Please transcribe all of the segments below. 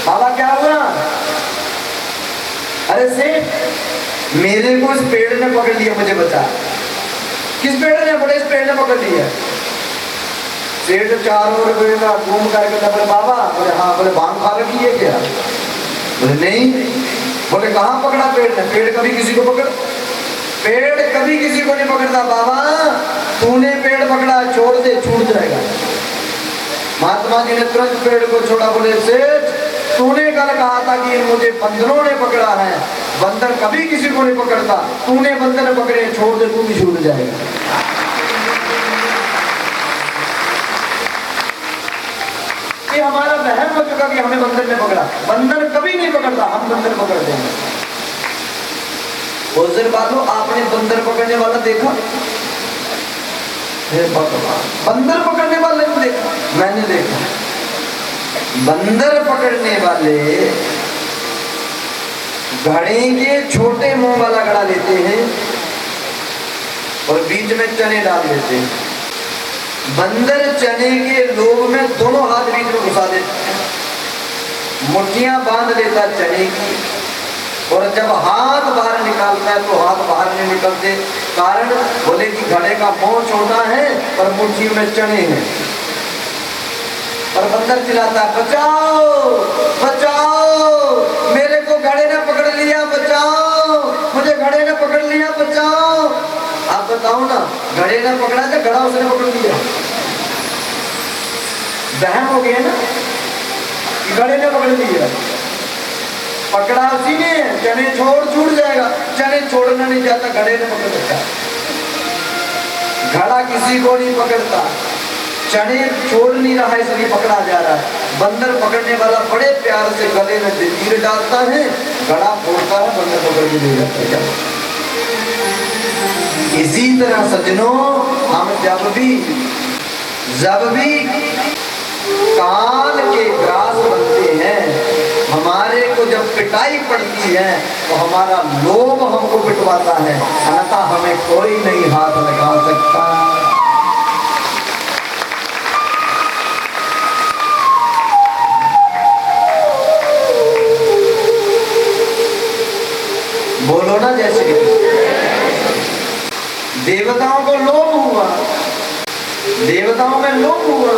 बाबा क्या हुआ? अरे सेठ मेरे को इस पेड़ ने पकड़ लिया, मुझे बता। किस पेड़ ने? बोले इस पेड़ ने पकड़ लिया। सेठ चारों ओर घूम करके बोले बाबा, बोले हाँ। बोले भांग खा रखी है क्या? बोले नहीं। बोले कहाँ पकड़ा पेड़ ने? पेड़ कभी किसी को पेड़ कभी किसी को नहीं पकड़ता बाबा, तूने पेड़ पकड़ा, छोड़ दे छूट जाएगा। महात्मा जी ने तुरंत पेड़ को छोड़ा। बोले सेठ तूने कल कहा था कि मुझे बंदरों ने पकड़ा है, बंदर कभी किसी को नहीं पकड़ता, तूने बंदर पकड़े, छोड़ दे तू भी छूट जाएगा। ये हमारा वहम हो चुका कि हमें बंदर ने पकड़ा। बंदर कभी नहीं पकड़ता, हम बंदर पकड़ देंगे। उस दिन बालों आपने बंदर पकड़ने वाला देखा? बंदर पकड़ने वाले ने देखा? मैंने देखा। बंदर पकड़ने वाले घड़े के छोटे मुंह वाला घड़ा लेते हैं और बीच में चने डाल देते हैं। बंदर चने के लोभ में दोनों हाथ बीच में घुसा देते हैं, मुट्ठियां बांध लेता चने की, और जब हाथ बाहर निकालता है तो हाथ बाहर नहीं निकलते। कारण बोले कि घड़े का मुंह छोटा है और मुट्ठी में चने हैं। और बंदर चिल्लाता है बचाओ बचाओ, मेरे को घड़े ने पकड़ लिया, बचाओ, मुझे घड़े ने पकड़ लिया, बचाओ। आप बताओ ना, घड़े ने पकड़ा था, घड़ा उसने पकड़ लिया? बहम हो गया ना, घड़े ने पकड़ लिया। पकड़ा उसी ने, चने छोड़ छूट जाएगा। चने छोड़ना नहीं चाहता, घड़े ने पकड़ रखा। घड़ा किसी को नहीं पकड़ता, चने छोड़ नहीं रहा है इसलिए पकड़ा जा रहा है। बंदर पकड़ने वाला बड़े प्यार से गले में जंजीर डालता है, घड़ा फोड़ता है, बंदर पकड़ के ले जाता है। इसी तरह सज्जनों, हम जब भी काल के ग्रास बनते हैं, हमारे को जब पिटाई पड़ती है तो हमारा लोभ हमको पिटवाता है, अन्यथा हमें कोई नहीं हाथ लगा सकता। बोलो ना जय श्री कृष्ण। देवताओं को लोभ हुआ, देवताओं में लोभ हुआ।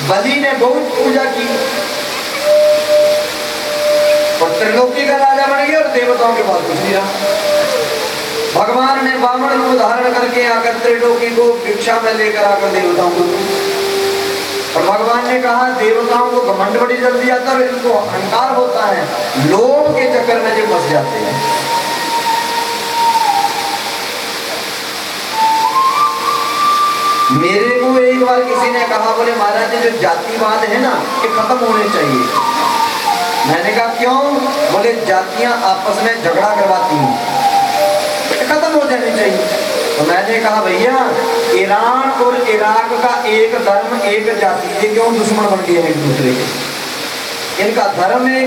बलि ने बहुत पूजा की और त्रिलोकी का राजा बन गया और देवताओं के पास कुछ नहीं रहा। भगवान ने वामन रूप धारण करके आकर त्रिलोकी को भिक्षा में लेकर आकर देवताओं को, और भगवान ने कहा देवताओं को घमंड बड़ी जल्दी आता है, इनको अहंकार होता है, लोभ के चक्कर में जो फंस जाते हैं। मेरे को एक बार किसी ने कहा, बोले महाराज जी जो जातिवाद है ना, ये खत्म होने चाहिए। मैंने कहा क्यों? बोले जातियां आपस में झगड़ा करवाती हैं, खत्म हो जानी चाहिए। तो मैंने कहा भैया ईरान और इराक का एक धर्म एक जाति, ये क्यों दुश्मन बन गए एक दूसरे के? इनका धर्म है,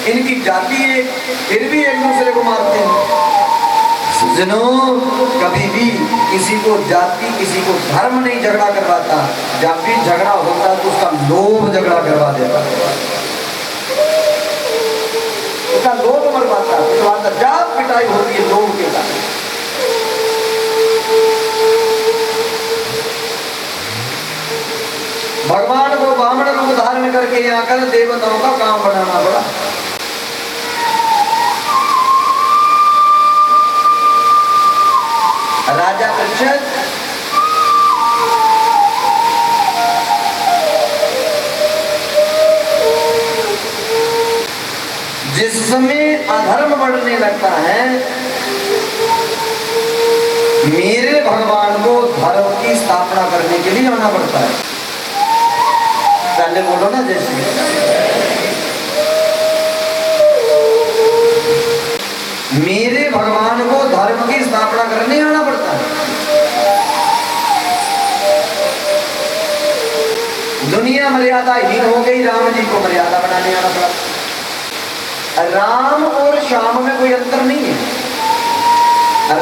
इनकी जाति है, फिर भी एक दूसरे को मारते हैं। सुनो, कभी भी किसी को जाति किसी को धर्म नहीं झगड़ा करवाता, जब भी झगड़ा होता तो उसका लोभ झगड़ा करवा देता, उसका लोभ मरवाता, जब पिटाई होती है लोभ के साथ। भगवान को वामन रूप धारण करके आकर देवताओं का काम बनाना पड़ा। राजा परीक्षित जिस समय अधर्म बढ़ने लगता है, मेरे भगवान को धर्म की स्थापना करने के लिए आना पड़ता है। पहले बोलो ना जैसे मेरे भगवान को धर्म की स्थापना करने आना पड़ता है। दुनिया मर्यादाहीन हो गई, राम जी को मर्यादा बनाने आना पड़ा। राम और श्याम में कोई अंतर नहीं है,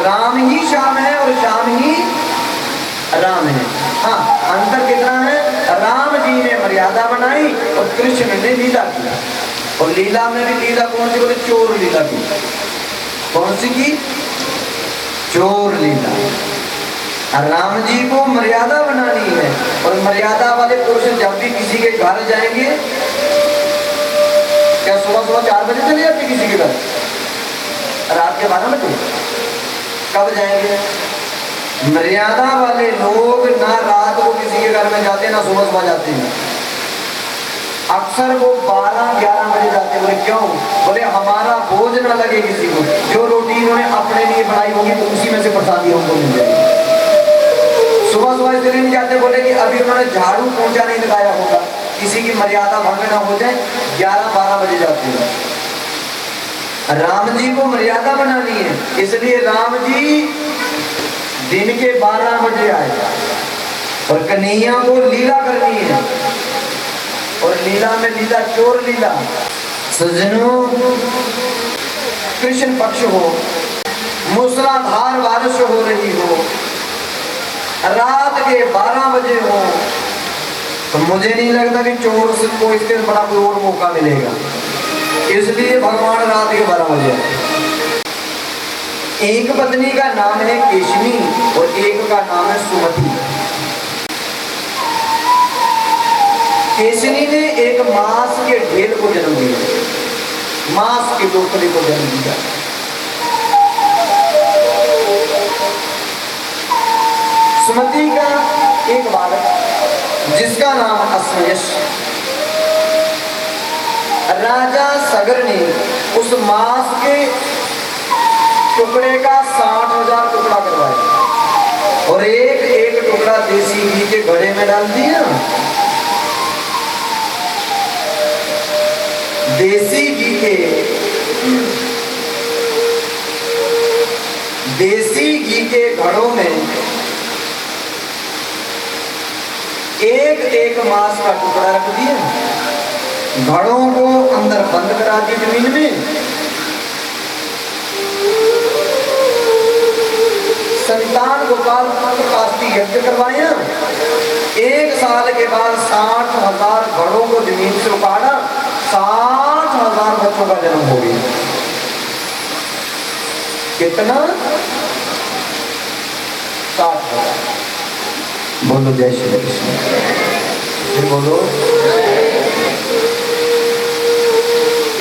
राम ही श्याम है और श्याम ही राम है। हाँ, अंतर कितना है? राम जी ने मर्यादा बनाई और कृष्ण ने लीला किया। और लीला में भी लीला कौन सी? बोले चोर लीला की। कौन सी की? चोर लीला। राम जी को मर्यादा बनानी है और मर्यादा वाले पुरुष जब भी किसी के घर जाएंगे, क्या सुबह सुबह 4 बजे चले जाते किसी के घर? रात के 12 बजे? कब जाएंगे? मर्यादा वाले लोग ना रात को किसी के घर में जाते ना सुबह सुबह जाते हैं। अक्सर वो 12-11 बजे जाते। बोले क्यों? बोले हमारा बोझ ना लगे किसी को, जो रोटी उन्होंने अपने लिए बनाई होगी तो उसी में से प्रसादी हमको मिल जाएगी। सुबह सुबह इसलिए नहीं जाते, बोले कि अभी उन्होंने झाड़ू पोंछा नहीं लगाया होगा, किसी की मर्यादा भंग ना हो जाए, 11-12 बजे जाते हैं। राम जी को मर्यादा बनानी है, इसलिए राम जी दिन के 12 बजे आए और कन्हैया को लीला करनी है। और लीला में लीला चोर लीला। सज्जनों, कृष्ण पक्ष हो, मूसलाधार बारिश हो रही हो, रात के 12 बजे हो, तो मुझे नहीं लगता कि चोर को इसके बड़ा कोई और मौका मिलेगा। इसलिए भगवान रात के 12 बजे। एक पत्नी का नाम है केशनी और एक का नाम है सुमति। केशनी ने एक मांस के ढेल को जन्म दिया, मांस के टोकरे को जन्म दिया। सुमति का एक बालक जिसका नाम अश्वयश। राजा सगर ने उस मांस के टुकड़े का 60,000 टुकड़ा करवाया और एक एक टुकड़ा देसी घी के घड़े में डाल दिया। देसी घी के घड़ों में एक एक मांस का टुकड़ा रख दिया, घड़ों को अंदर बंद करा दी जमीन में। संतान गोपाल कास्ती यज्ञ करवाया। 1 साल के बाद 60,000 घड़ों को जमीन से उखाड़ा, 60,000 बच्चों का जन्म हो गया। कितना? 60,000। बोलो जय श्री कृष्ण। फिर बोलो,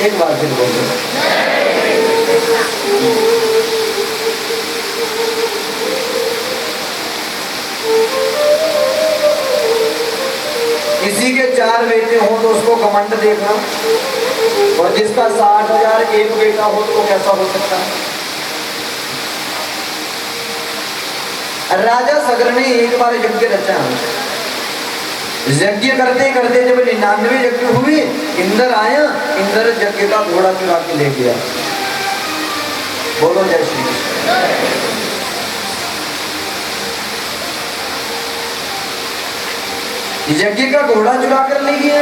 एक बार फिर बोलो। किसी के 4 बेटे हो तो उसको घमंड देखना, और जिसका 60,000 एक बेटा हो तो कैसा हो सकता है? राजा सगर ने एक बार यज्ञ रचा। यज्ञ करते करते जब 99 यज्ञ हुए, इंद्र आया, इंद्र यज्ञ का घोड़ा चुरा के ले गया। बोलो जय श्री कृष्ण। यज्ञ का घोड़ा चुरा कर ले गया।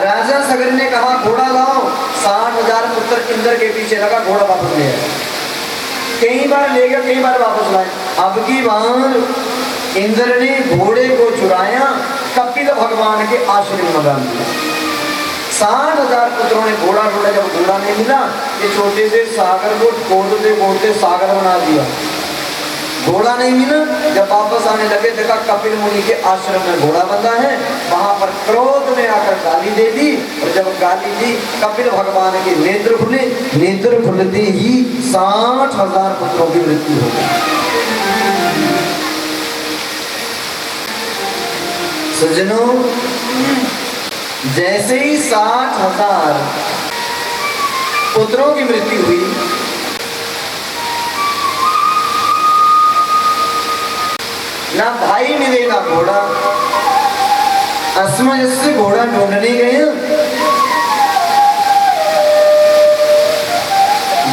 राजा सगर ने कहा घोड़ा लाओ, 60,000 पुत्र इंद्र के पीछे लगा, घोड़ा वापस ले आया। कई बार ले गया, कई बार वापस लाए। अब की बार इंद्र ने घोड़े को चुराया, कपिल भगवान के आश्रम में डाल दिया। 60,000 पुत्रों ने घोड़ा ढूंढा, जब घोड़ा नहीं मिला, ये छोटे से सागर को खोदते खोदते सागर बना दिया। घोड़ा नहीं मिला, जब वापस आने लगे देखा कपिल मुनि के आश्रम में घोड़ा बंधा है। वहां पर क्रोध में आकर गाली दे दी, और जब गाली दी कपिल भगवान के नेत्र खुले, नेत्र खुलते ही 60,000 पुत्रों की मृत्यु हो गई। सज्जनों, जैसे ही 60,000 पुत्रों की मृत्यु हुई, ना भाई मिले ना घोड़ा। असमंजस से घोड़ा ढूंढने गए,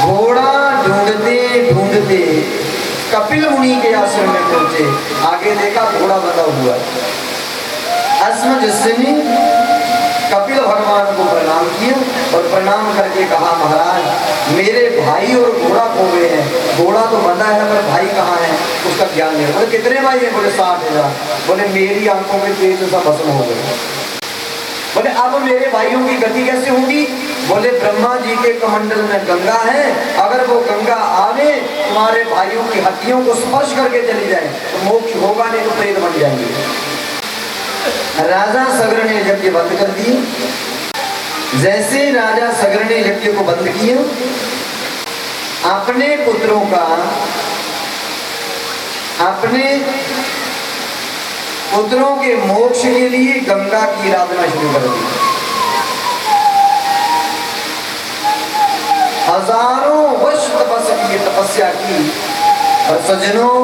घोड़ा ढूंढते ढूंढते कपिल मुनि के आश्रम में पहुंचे। आगे देखा घोड़ा बंधा हुआ। असमंजस ने कपिल भगवान को प्रणाम किया और प्रणाम करके कहा, महाराज मेरे भाई और घोड़ा खो गए हैं, घोड़ा तो बंधा है पर भाई कहाँ है उसका ज्ञान नहीं। बोले कितने भाई हैं? बोले 60,000। बोले मेरी आंखों में तेज सा भस्म हो गए। बोले अब मेरे भाइयों की गति कैसे होगी? बोले ब्रह्मा जी के कमंडल में गंगा है, अगर वो गंगा आवे तुम्हारे भाइयों की हड्डियों को स्पर्श करके चली जाए तो मोक्ष होगा, नहीं तो प्रेत बन जाएंगे। राजा सगर ने यज्ञ बंद कर दिए। जैसे राजा सगर ने यज्ञ को बंद किया, अपने पुत्रों का, अपने पुत्रों के मोक्ष के लिए गंगा की आराधना शुरू कर दी। हजारों वर्ष तपस्या की और सज्जनों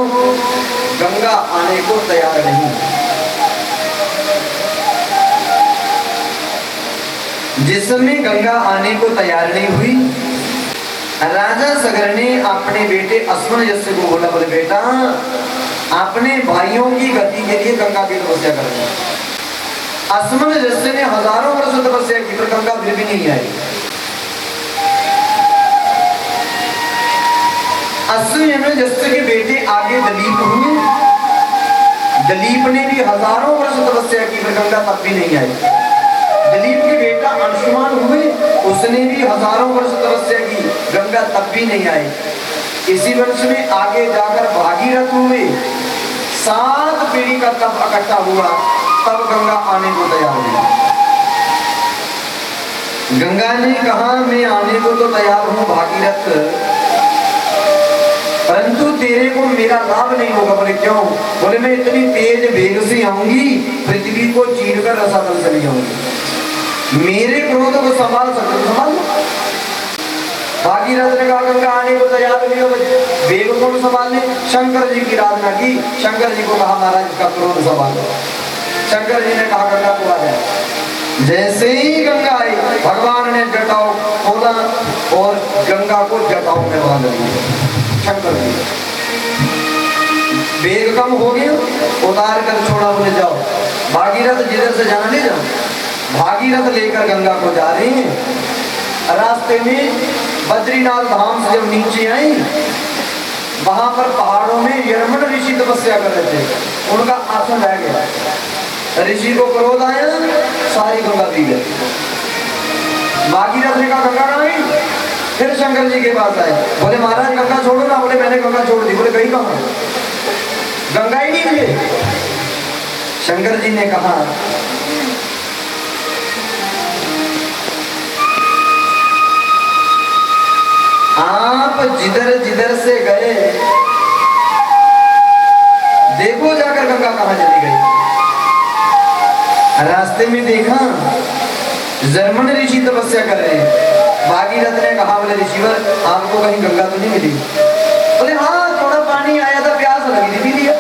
गंगा आने को तैयार नहीं। जिस समय गंगा आने को तैयार नहीं हुई, राजा सगर ने अपने बेटे अश्वन्यस्य को बोला, बोले बेटा अपने भाइयों की गति के लिए गंगा की तपस्या करना। अश्वन्यस्य ने हजारों वर्ष तपस्या की पर गंगा फिर भी नहीं आई। अश्वन्यस्य के बेटे आगे दलीप हुए, दलीप ने भी हजारों वर्ष तपस्या की पर गंगा तब भी नहीं आई। दलीप के बेटा अंशुमान हुए, उसने भी हजारों वर्ष तपस्या की, गंगा तब भी नहीं आई। इसी वंश में आगे जाकर भागीरथ हुए, 7 पीढ़ी का तप इकट्ठा हुआ, तब गंगा आने को तैयार हुई। गंगा ने कहा मैं आने को तो तैयार हूं भागीरथ, परंतु तेरे को मेरा लाभ नहीं होगा। बोले क्यों? बोले मैं इतनी तेज वेग से आऊंगी, पृथ्वी को चीर कर रसातल चली जाऊंगी, मेरे क्रोध को संभाल सकते हो? संभाल। भागीरथ ने कहा गंगा आने को तैयार नहीं हो, वेग को संभालने शंकर जी की आराधना की। शंकर जी को कहा महाराज इसका क्रोध संभालो। शंकर जी ने कहा गंगा को आ जाए। जैसे ही गंगा आई, भगवान ने जटाओ खोला और गंगा को जटाओ में बांध दिया। शंकर जी वेग कम हो गया, उतार कर छोड़ा, बोले जाओ भागीरथ जिधर से जाना ले जाओ। भागीरथ लेकर गंगा को जा रहे हैं। रास्ते में बद्रीनाथ धाम से जब नीचे आई, वहां पर पहाड़ों में यमन ऋषि तपस्या कर रहे थे, उनका आसन रह गया। ऋषि को क्रोध आया, सारी गंगा पी गई। भागीरथ ने कहा गंगा कहाँ गई? फिर शंकर जी के पास आए, बोले महाराज गंगा छोड़ो ना। बोले मैंने गंगा छोड़ दी। बोले गई कहाँ? गंगा ही नहीं मिले। शंकर जी ने कहा आप जिधर जिधर से गए देखो जाकर गंगा कहां चली गई। रास्ते में देखा जर्मन ऋषि तपस्या कर रहे हैं। भागीरथ ने कहा बोले ऋषिवर आपको कहीं गंगा तो नहीं मिली? बोले हाँ थोड़ा पानी आया था, प्यास लगी थी, पी लिया।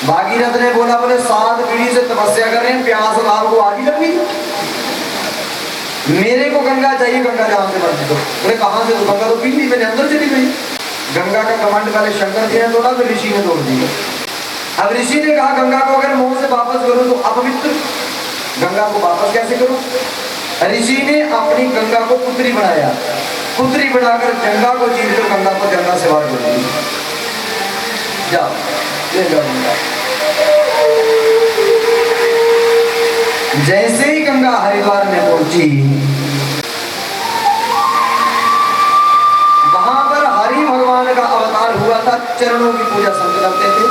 भागीरथ ने बोला बोले 7 पीढ़ी से तपस्या कर रहे हैं, प्यास आपको आज ही लगी? मेरे को गंगा चाहिए, गंगा जहां से मर्जी दो। बोले कहां से? तो गंगा तो पी ली मैंने, अंदर चली गई। गंगा का कमांड पहले शंकर जी ने तोड़ा, फिर ऋषि ने तोड़ दिया। अब ऋषि ने कहा गंगा को अगर मुंह से वापस करो तो अपवित्र, गंगा को वापस कैसे करो? ऋषि ने अपनी गंगा को पुत्री बनाया, पुत्री बनाकर गंगा को चीर कर गंगा को गंगा से बाहर कर दिया। जाओ ले जाओ। जैसे ही गंगा हरिद्वार में पहुंची, वहां पर हरि भगवान का अवतार हुआ था। चरणों की पूजा संत करते थे।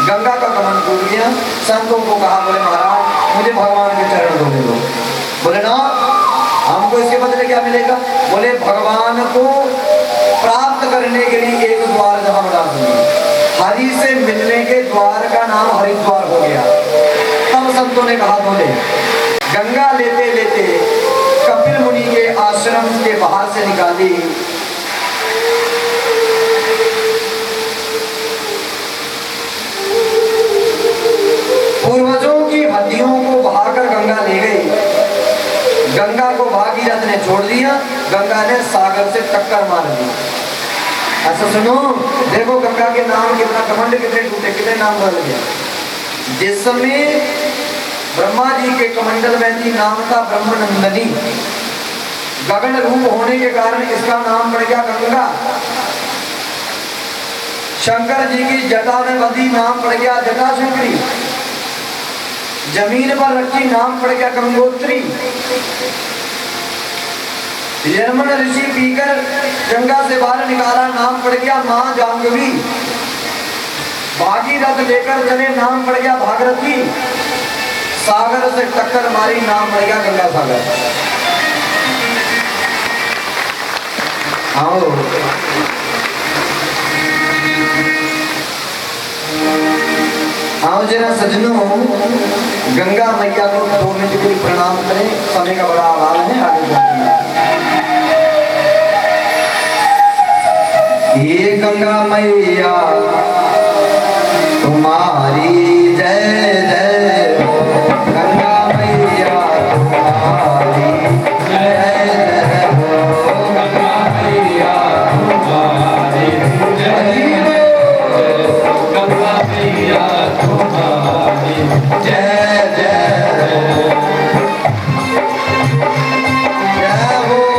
गंगा का कमंड टूट गया। संतों को कहा बोले महाराज मुझे भगवान के चरण धोने दो। बोले ना हमको इसके बदले क्या मिलेगा? बोले भगवान को प्राप्त करने के लिए एक द्वार जहां बना दूंगी। हरि से मिलने के द्वार का नाम हरिद्वार हो गया। तब संतों ने कहा बोले गंगा लेते लेते कपिल मुनि के आश्रम के बाहर से निकाली। पूर्वजों की हड्डियों को बहाकर गंगा ले गई। गंगा को भागीरथ ने छोड़ दिया, गंगा ने सागर से टक्कर मार दी। अच्छा सुनो, देखो गंगा के नाम कितना कमंड, कितने टूटे, कितने नाम बदल गया। जिस समय ब्रह्मा जी के कमंडल में थी, नाम था ब्रह्मनंदनी। गगन रूप होने के कारण इसका नाम पड़ गया गंगा। शंकर जी की जटा में बंधी, नाम पड़ गया जटा शंकरी। जमीन पर रखी, नाम पड़ गया गंगोत्री। यमन ऋषि पीकर गंगा से बाहर निकाला, नाम पड़ गया मां जाह्नवी। भागीरथ लेकर चले, नाम पड़ गया भागीरथी। सागर से टक्कर मारी, नाम पड़ गया गंगा सागर। आओ आओ जरा सजनों, गंगा मैया को 2 मिनट कोई प्रणाम करें, समय का बड़ा अभाव है, आगे बढ़ते हैं। ये गंगा मैया तुम्हारी जय जय हो, गंगा मैया तुम्हारी जय जय हो, गंगा मैया तुम्हारी जय हो, गंगा मैया तुम्हारी जय जय हो।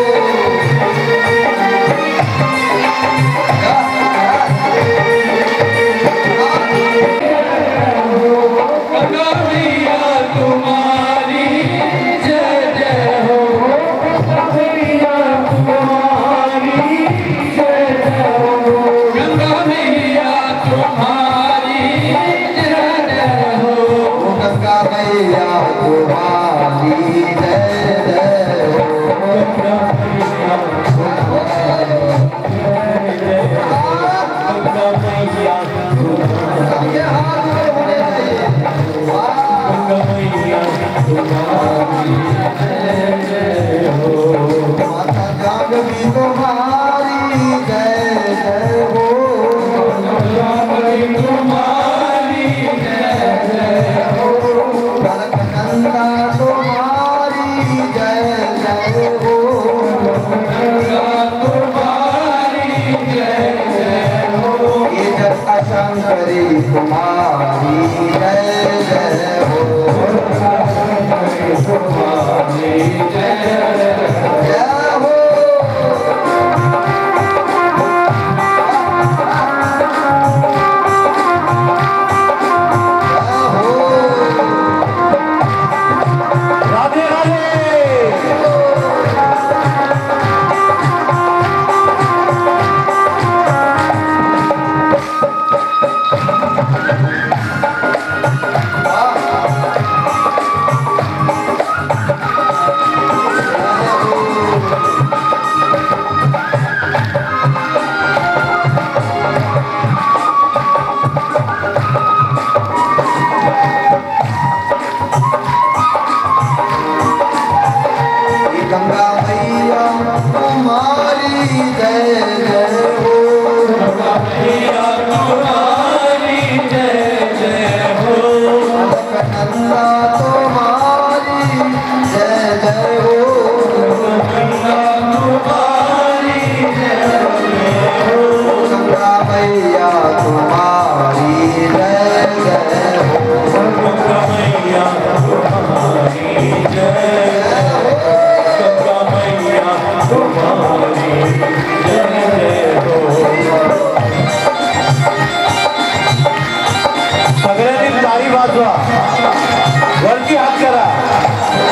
शंकरी तुम्हारी जय जय हो, तुम्हारी जय जय हो। वरती हात करा,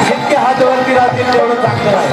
जितके हात वरती राहतील तेवढं चांगलं आहे.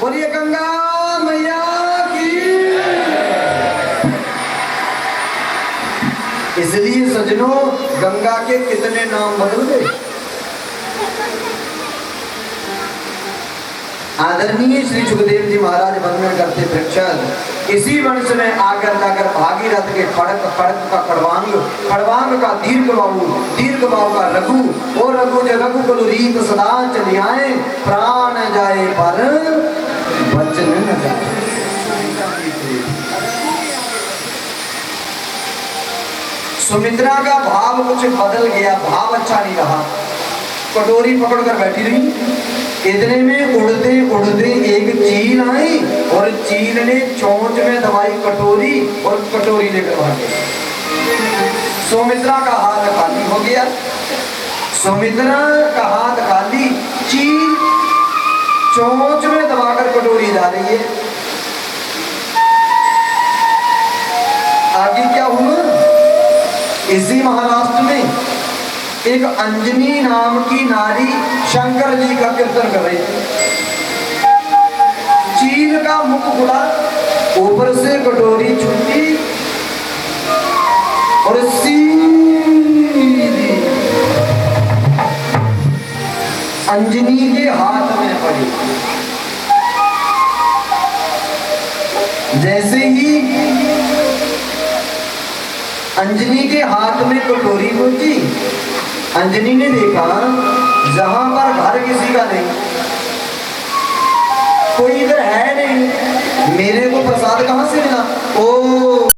बोलिए गंगा मैया की। इसलिए सजनों, गंगा के कितने नाम बदल गए। आदरणीय श्री सुखदेव जी महाराज वंदन करते पृच्छद इसी वंश में आकर जाकर भागीरथ के खड़क, खड़क का खड़वांग, खड़वांग का दीर्घ बाहु का रघु, और रघु जो रघु कुल रीत सदा चली आए, प्राण जाए पर वचन न जाए। सुमित्रा का भाव कुछ बदल गया, भाव अच्छा नहीं रहा, कटोरी पकड़कर बैठी रही। इतने में उड़ते उड़ते एक चील आई और चील ने चोंच में दबाई कटोरी और कटोरी लेकर भाग गई। सुमित्रा का हाथ खाली हो गया, सुमित्रा का हाथ खाली, चील चोंच में दबाकर कटोरी जा रही है। आगे क्या हुआ? इसी महाराष्ट्र में एक अंजनी नाम की नारी शंकर जी का कीर्तन कर रही थी। चील का मुख खुला, ऊपर से कटोरी छूटी और सीधी अंजनी के हाथ में पड़ी। जैसे ही अंजनी के हाथ में कटोरी पहुंची, अंजनी ने देखा जहां पर घर किसी का नहीं, कोई इधर है नहीं, मेरे को प्रसाद कहां से मिला? ओ